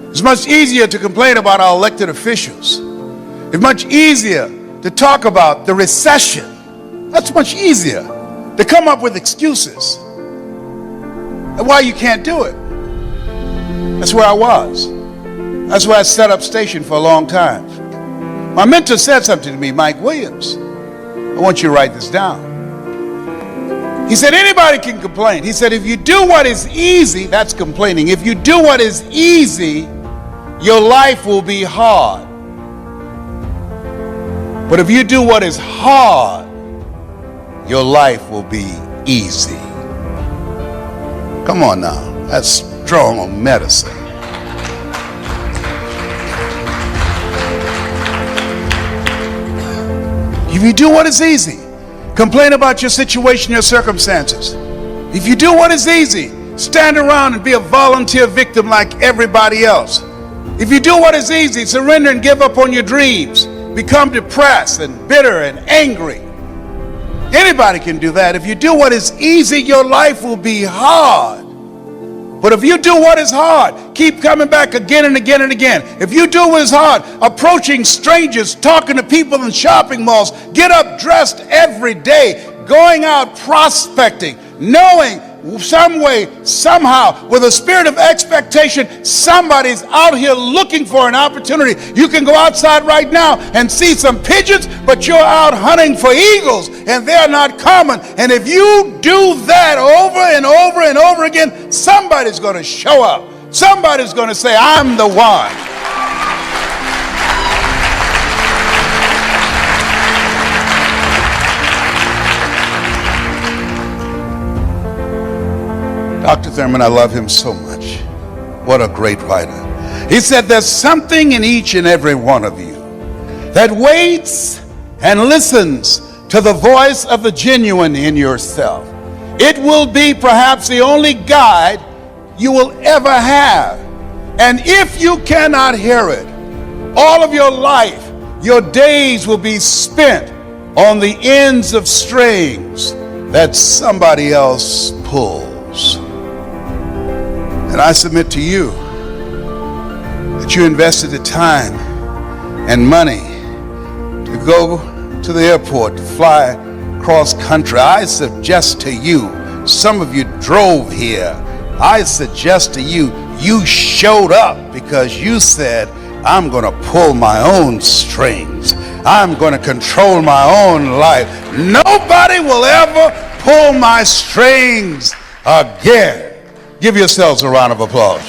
It's much easier to complain about our elected officials. It's much easier to talk about the recession. That's much easier to come up with excuses and why you can't do it. That's where I was. That's where I set up station for a long time. My mentor said something to me, Mike Williams. I want you to write this down. He said, anybody can complain. He said, if you do what is easy, that's complaining. If you do what is easy, your life will be hard. But if you do what is hard, your life will be easy. Come on now, that's strong medicine. If you do what is easy, complain about your situation, your circumstances. If you do what is easy, stand around and be a volunteer victim like everybody else. If you do what is easy, surrender and give up on your dreams, become depressed and bitter and angry. Anybody can do that. If you do what is easy, your life will be hard. But if you do what is hard, keep coming back again and again and again. If you do what is hard, approaching strangers, talking to people in shopping malls, get up dressed every day, going out prospecting, knowing some way, somehow, with a spirit of expectation, somebody's out here looking for an opportunity. You can go outside right now and see some pigeons, but you're out hunting for eagles, and they're not common. And if you do that over and over and over again, somebody's going to show up. Somebody's going to say, I'm the one. Dr. Thurman, I love him so much. What a great writer. He said, there's something in each and every one of you that waits and listens to the voice of the genuine in yourself. It will be perhaps the only guide you will ever have. And if you cannot hear it, all of your life, your days will be spent on the ends of strings that somebody else pulls. And I submit to you that you invested the time and money to go to the airport, to fly cross country. I suggest to you, some of you drove here. I suggest to you, you showed up because you said, I'm going to pull my own strings. I'm going to control my own life. Nobody will ever pull my strings again. Give yourselves a round of applause.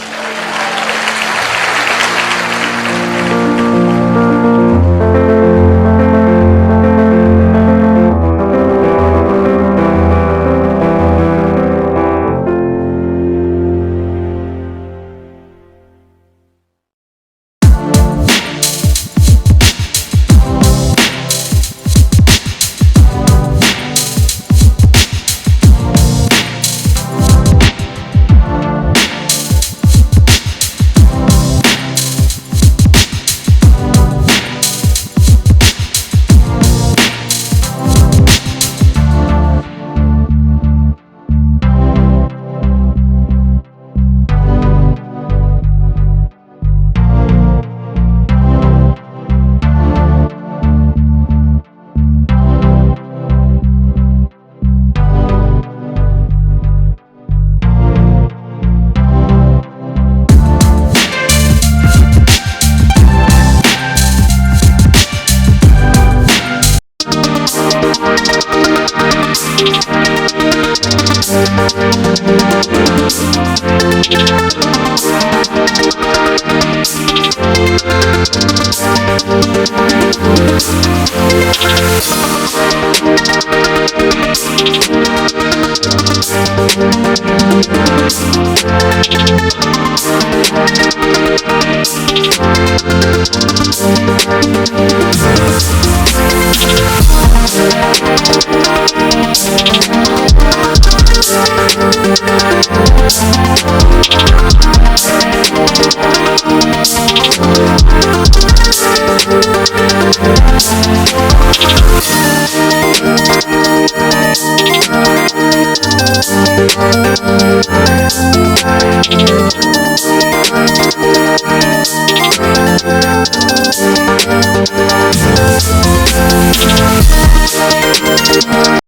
Thank you.